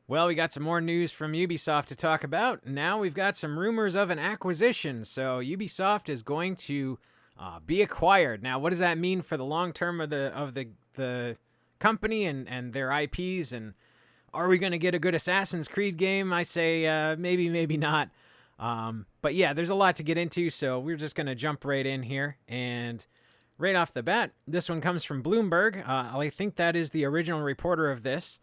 Well, we got some more news from Ubisoft to talk about. Now we've got some rumors of an acquisition. So Ubisoft is going to be acquired. Now, what does that mean for the long term of the company and their IPs? And are we going to get a good Assassin's Creed game? I say maybe, maybe not. But yeah, there's a lot to get into. So we're just going to jump right in here. And right off the bat, this one comes from Bloomberg. I think that is the original reporter of this.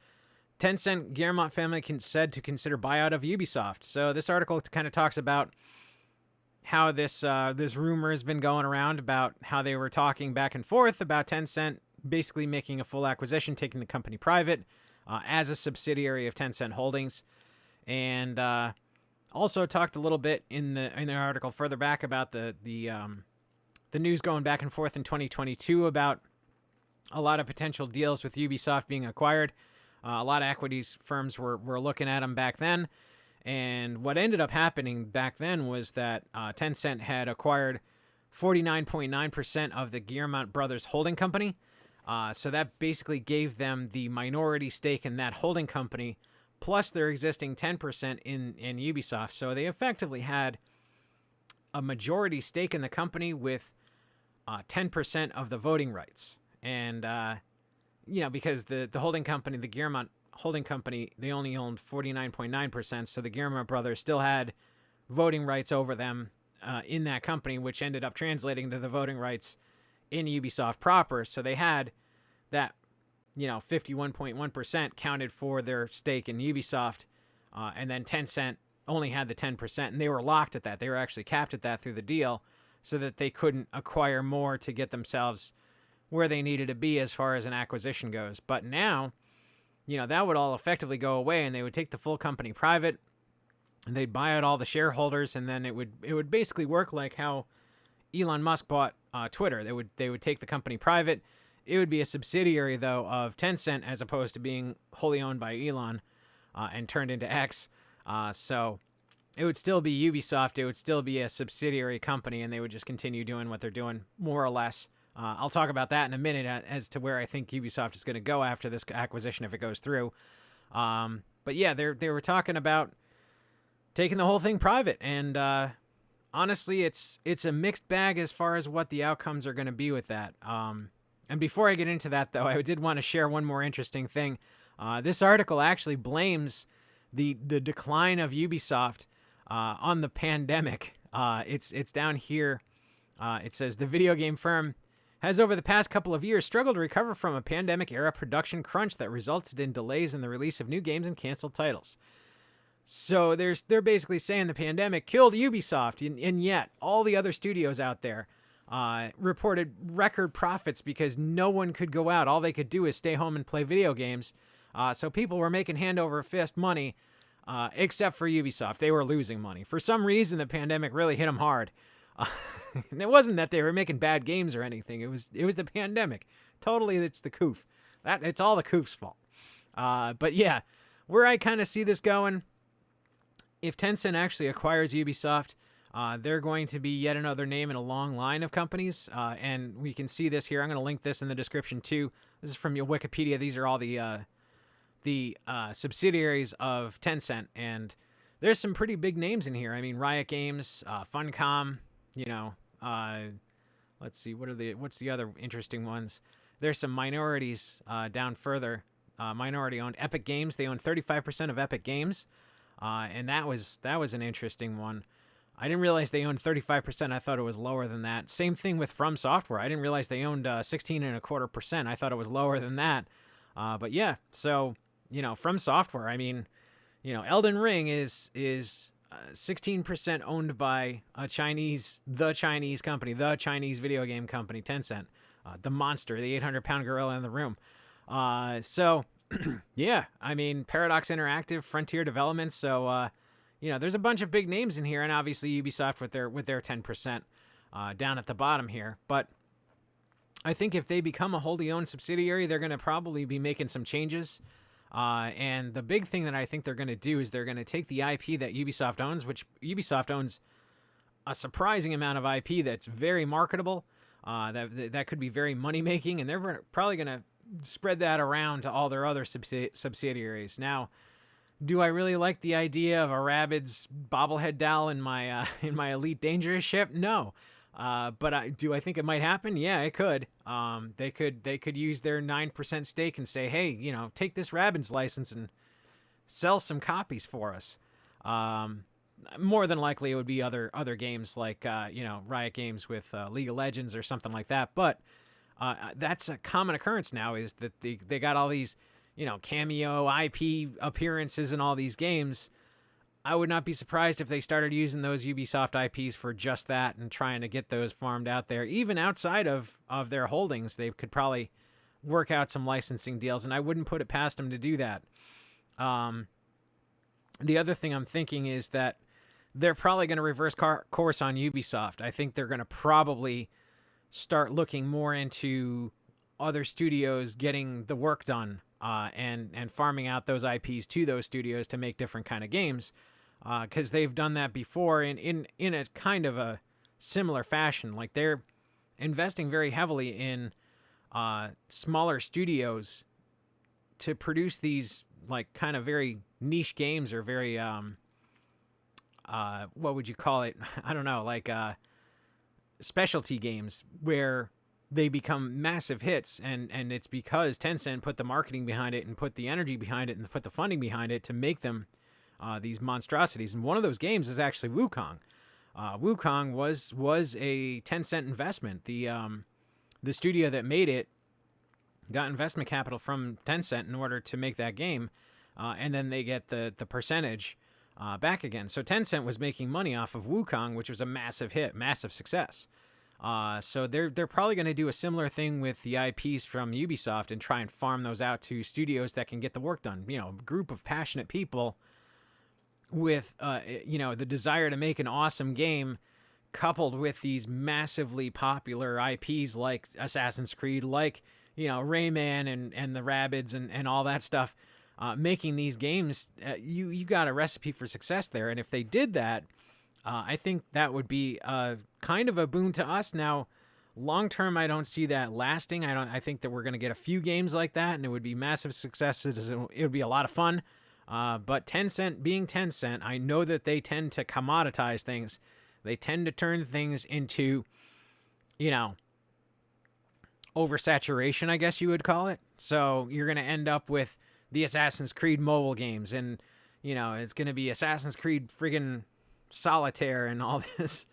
Tencent Guillemot family said to consider buyout of Ubisoft. So this article kind of talks about how this rumor has been going around about how they were talking back and forth about Tencent basically making a full acquisition, taking the company private as a subsidiary of Tencent Holdings, and also talked a little bit in the article further back about the news going back and forth in 2022 about a lot of potential deals with Ubisoft being acquired. A lot of equities firms were looking at them back then. And what ended up happening back then was that Tencent had acquired 49.9% of the Guillemot brothers holding company. So that basically gave them the minority stake in that holding company, plus their existing 10% in Ubisoft. So they effectively had a majority stake in the company with 10% of the voting rights. And because the holding company, the Guillemot holding company, they only owned 49.9%. So the Guillemot brothers still had voting rights over them in that company, which ended up translating to the voting rights in Ubisoft proper. So they had that, 51.1% counted for their stake in Ubisoft. And then Tencent only had the 10%. And they were locked at that. They were actually capped at that through the deal so that they couldn't acquire more to get themselves where they needed to be as far as an acquisition goes. But now, that would all effectively go away, and they would take the full company private, and they'd buy out all the shareholders, and then it would basically work like how Elon Musk bought Twitter. They would take the company private. It would be a subsidiary, though, of Tencent as opposed to being wholly owned by Elon and turned into X. So it would still be Ubisoft. It would still be a subsidiary company, and they would just continue doing what they're doing, more or less. I'll talk about that in a minute as to where I think Ubisoft is going to go after this acquisition if it goes through. But yeah, they were talking about taking the whole thing private, and honestly, it's a mixed bag as far as what the outcomes are going to be with that. And before I get into that, though, I did want to share one more interesting thing. This article actually blames the decline of Ubisoft on the pandemic. It's down here. It says the video game firm has over the past couple of years struggled to recover from a pandemic-era production crunch that resulted in delays in the release of new games and canceled titles. So they're basically saying the pandemic killed Ubisoft, and yet all the other studios out there reported record profits because no one could go out. All they could do is stay home and play video games. So people were making hand over fist money, except for Ubisoft. They were losing money. For some reason, the pandemic really hit them hard. And it wasn't that they were making bad games or anything. It was the pandemic. Totally, it's the coof. It's all the coof's fault. But yeah, where I kind of see this going, if Tencent actually acquires Ubisoft, they're going to be yet another name in a long line of companies. And we can see this here. I'm going to link this in the description too. This is from your Wikipedia. These are all the subsidiaries of Tencent, and there's some pretty big names in here. I mean, Riot Games, Funcom. Let's see, what's the other interesting ones? There's some minorities down further. Minority owned Epic Games. They own 35% of Epic Games, and that was an interesting one. I didn't realize they owned 35%. I thought it was lower than that. Same thing with From Software. I didn't realize they owned 16.25%. I thought it was lower than that. But yeah, so From Software. I mean, Elden Ring is 16% owned by the Chinese company, the Chinese video game company, Tencent, the monster, the 800-pound gorilla in the room. So, yeah, I mean, Paradox Interactive, Frontier Developments. So, there's a bunch of big names in here, and obviously Ubisoft with their 10% down at the bottom here. But I think if they become a wholly owned subsidiary, they're going to probably be making some changes. And the big thing that I think they're going to do is they're going to take the IP that Ubisoft owns, which Ubisoft owns a surprising amount of IP that's very marketable, that could be very money-making, and they're probably going to spread that around to all their other subsidiaries. Now, Do I really like the idea of a Rabbids bobblehead doll in my in my Elite Dangerous ship? No. But do I think it might happen? Yeah, it could. They could use their 9% stake and say, hey, take this Rabbids license and sell some copies for us. More than likely, it would be other games like Riot Games with League of Legends or something like that. But that's a common occurrence now. Is that they got all these cameo IP appearances in all these games. I would not be surprised if they started using those Ubisoft IPs for just that and trying to get those farmed out there. Even outside of their holdings, they could probably work out some licensing deals, and I wouldn't put it past them to do that. The other thing I'm thinking is that they're probably going to reverse course on Ubisoft. I think they're going to probably start looking more into other studios getting the work done and farming out those IPs to those studios to make different kind of games, because they've done that before in a kind of a similar fashion. Like they're investing very heavily in smaller studios to produce these like kind of very niche games or very what would you call it? I don't know, like specialty games where they become massive hits, and it's because Tencent put the marketing behind it and put the energy behind it and put the funding behind it to make them these monstrosities. And one of those games is actually Wukong. Wukong was a Tencent investment. The studio that made it got investment capital from Tencent in order to make that game, and then they get the percentage back again. So Tencent was making money off of Wukong, which was a massive hit, massive success. So they're probably going to do a similar thing with the IPs from Ubisoft and try and farm those out to studios that can get the work done. A group of passionate people with the desire to make an awesome game, coupled with these massively popular IPs like Assassin's Creed, like Rayman and the Rabbids and all that stuff. Making these games, you got a recipe for success there. And if they did that, I think that would be kind of a boon to us. Now, long term, I don't see that lasting. I think that we're going to get a few games like that, and it would be massive successes. It would be a lot of fun. But Tencent, being Tencent, I know that they tend to commoditize things. They tend to turn things into, oversaturation, I guess you would call it. So you're going to end up with the Assassin's Creed mobile games, and it's going to be Assassin's Creed friggin' Solitaire and all these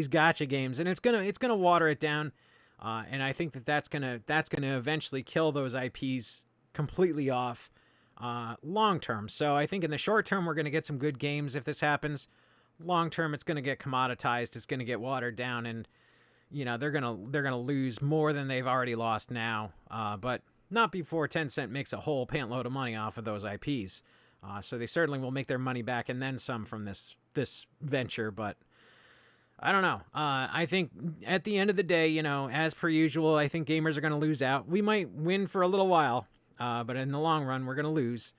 gacha games, and it's gonna water it down, and I think that's gonna eventually kill those IPs completely off long term. So I think in the short term we're gonna get some good games if this happens. Long term it's gonna get commoditized, it's gonna get watered down, and they're gonna lose more than they've already lost now, but not before Tencent makes a whole pantload of money off of those IPs. So they certainly will make their money back and then some from this venture, but I don't know. I think at the end of the day, as per usual, I think gamers are going to lose out. We might win for a little while, but in the long run, we're going to lose.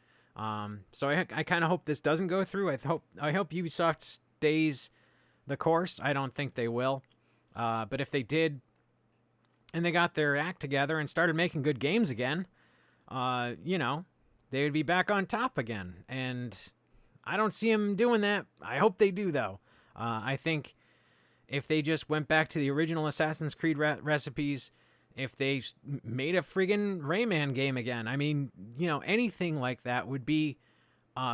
So I kind of hope this doesn't go through. I hope Ubisoft stays the course. I don't think they will, but if they did, and they got their act together and started making good games again, they would be back on top again. And I don't see them doing that. I hope they do, though. I think if they just went back to the original Assassin's Creed recipes, if they made a friggin' Rayman game again, I mean, anything like that would be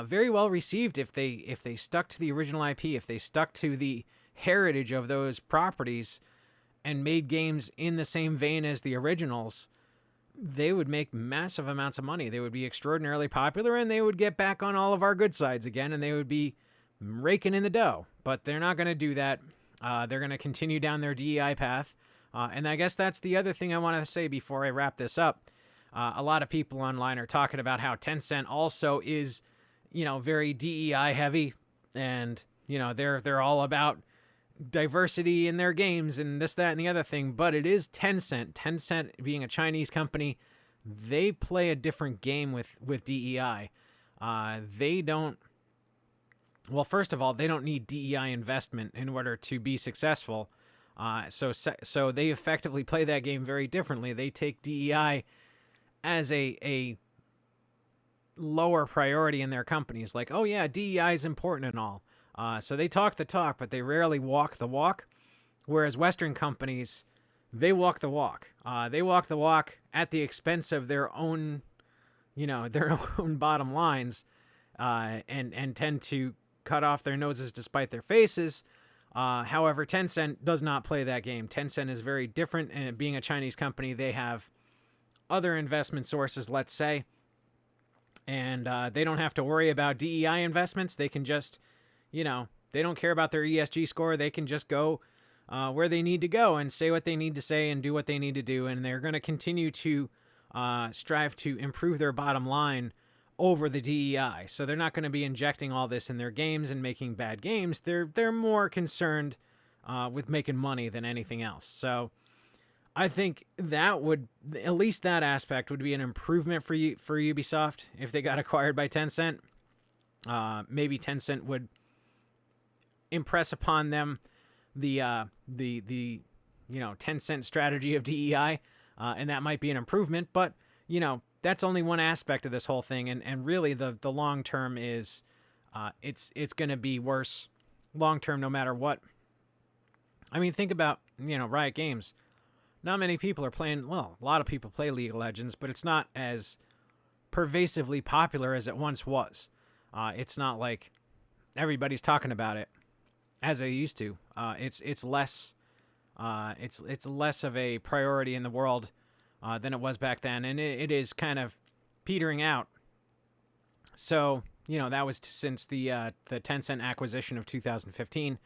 very well received if they stuck to the original IP, if they stuck to the heritage of those properties and made games in the same vein as the originals. They would make massive amounts of money. They would be extraordinarily popular, and they would get back on all of our good sides again, and they would be raking in the dough. But they're not going to do that. They're going to continue down their DEI path. And I guess that's the other thing I want to say before I wrap this up. A lot of people online are talking about how Tencent also is, very DEI heavy, and they're all about diversity in their games and this, that, and the other thing, but it is Tencent. Tencent being a Chinese company, they play a different game with DEI. They don't, well, first of all, they don't need DEI investment in order to be successful. So they effectively play that game very differently. They take DEI as a lower priority in their companies. Like, oh yeah, DEI is important and all. So they talk the talk, but they rarely walk the walk. Whereas Western companies, they walk the walk. They walk the walk at the expense of their own, their own bottom lines, and tend to cut off their noses despite their faces. However, Tencent does not play that game. Tencent is very different, and being a Chinese company, they have other investment sources, let's say, and they don't have to worry about DEI investments. They can just, they don't care about their ESG score. They can just go where they need to go and say what they need to say and do what they need to do, and they're going to continue to strive to improve their bottom line over the DEI. So they're not going to be injecting all this in their games and making bad games. They're more concerned with making money than anything else. So I think that would, at least that aspect would be an improvement for Ubisoft if they got acquired by Tencent. Maybe Tencent would impress upon them the Tencent strategy of DEI, and that might be an improvement. But that's only one aspect of this whole thing, and really the long term is it's going to be worse long term no matter what. I mean, think about Riot Games. Not many people are playing. Well, a lot of people play League of Legends, but it's not as pervasively popular as it once was. It's not like everybody's talking about it as they used to. It's less of a priority in the world than it was back then, and it is kind of petering out. So that was since the Tencent acquisition of 2015.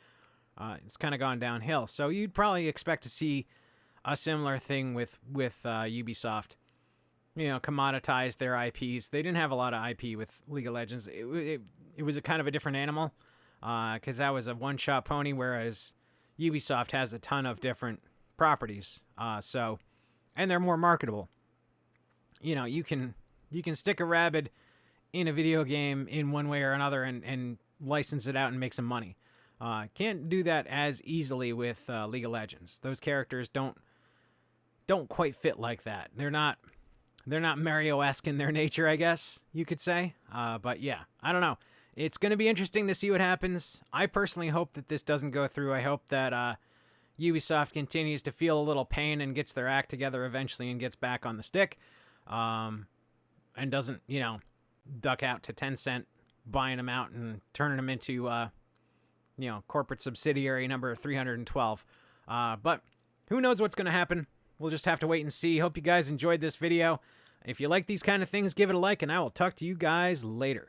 It's kind of gone downhill. So you'd probably expect to see a similar thing with Ubisoft. Commoditize their IPs. They didn't have a lot of IP with League of Legends. It was a kind of a different animal because that was a one-shot pony, whereas Ubisoft has a ton of different properties. And they're more marketable. You can stick a rabbit in a video game in one way or another and license it out and make some money. Can't do that as easily with League of Legends. Those characters don't quite fit like that. They're not Mario-esque in their nature, I guess you could say. But yeah, I don't know. It's going to be interesting to see what happens. I personally hope that this doesn't go through. I hope that Ubisoft continues to feel a little pain and gets their act together eventually and gets back on the stick, and doesn't, duck out to Tencent, buying them out and turning them into, corporate subsidiary number 312. But who knows what's going to happen? We'll just have to wait and see. Hope you guys enjoyed this video. If you like these kind of things, give it a like, and I will talk to you guys later.